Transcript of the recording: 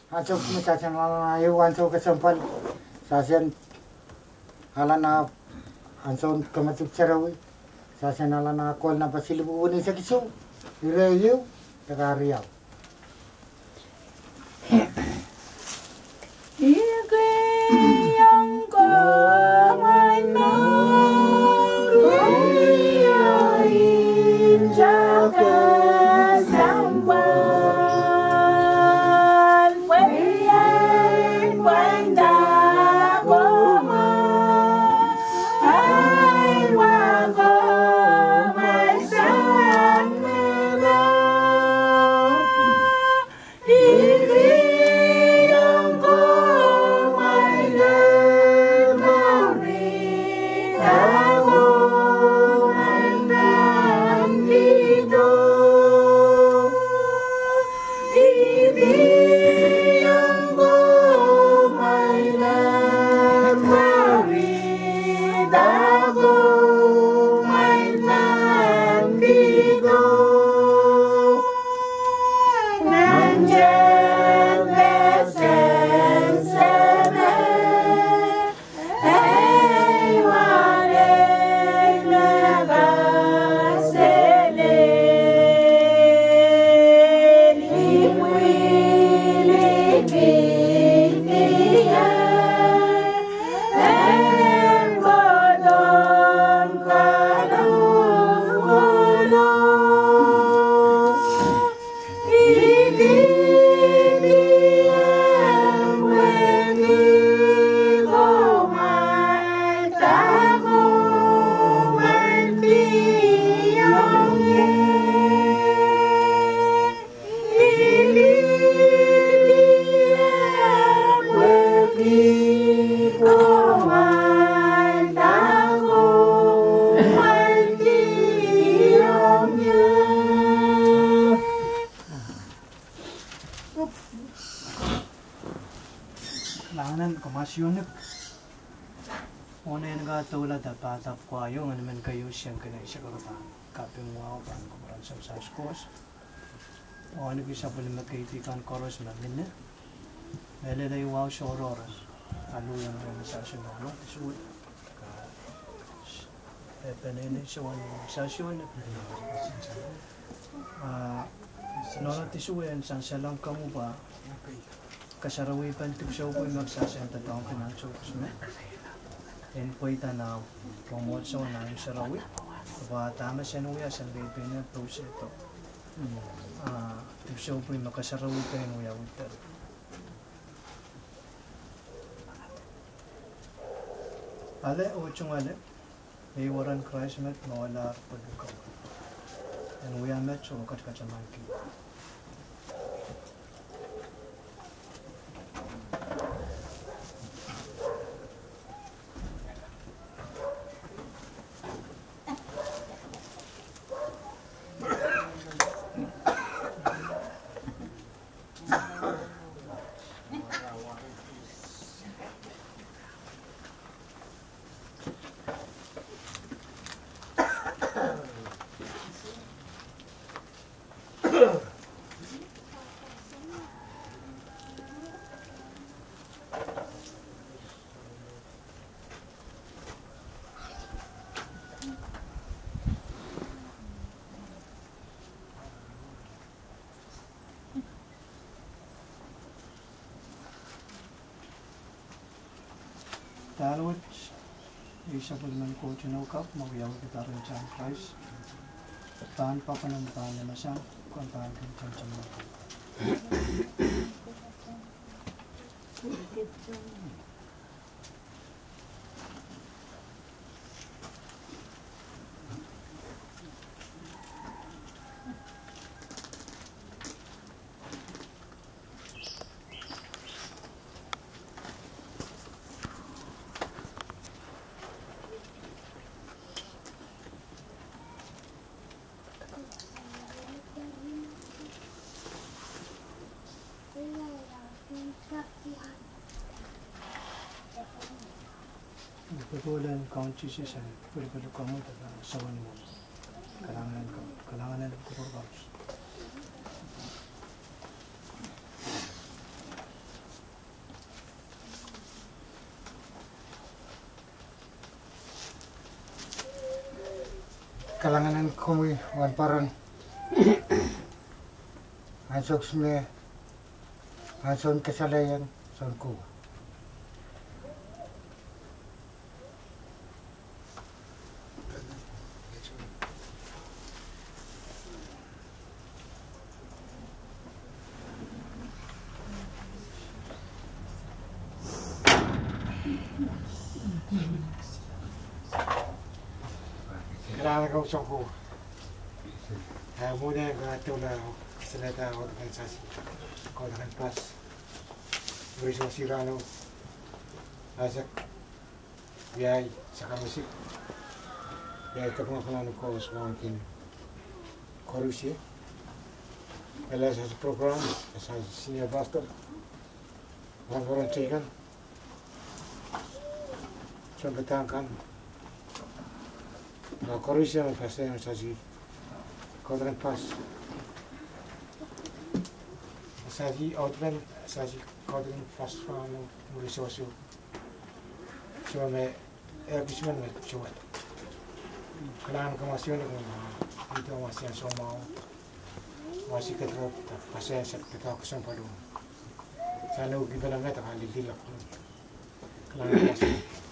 Asok mutasan na iwan so kasampal sasen alana anson kamatuk charawi sasen alana kol na pasilibu uni sa kisu ireyu tagariyaw Komasyonip onen ga tola da patap kwa yung naman kayo siyang kanay siya kapan kaping wow pan kumaran sa skos ono bisa boleh magkaitikan koros mamin na mele day wow shorora alu yang organisasyon no tisud penene siya organisasyon sinora tisud yan sang salang kamu ba kasarawi pan tukso ko magsasenta taong pinagsuksme en poita na Mwomwohdiso na yung sarawi ba tama siya nuya sa bipin proseso tukso ko makasarawi pa yung nuya utar ale ochong ale waran Christ met mawala pagkaw en nuya met so katkachamanki Talwat, isa po naman ko chinokap, mawiyaw kita rin dyan, Christ. Tahan pa pa ng tahan na siya, kung tahan ka dyan dyan mo. Pagkulan kaunti siya, pwede ka mo sawan mo. Kailangan kurang kalanganan kami wan paran ansok sme anson kesalayan sonku. Kailangan kau sonku. Muna gatula seleta organisasi kau dengan pas beriswa sirano asak biay saka musik biay kepengakuan kau semakin korupsi. Ela satu program asa senior pastor orang cikan sampai tangkan korupsi yang pasti yang saji kau dengan pas saji outman saji kau dengan pas fano mulai sosial cuma me bisman me cuma kelang kemasian dengan itu masih yang somau masih keterap pasal yang kita kesan padu sana ugi benar me tak hal dilak kelang kemasian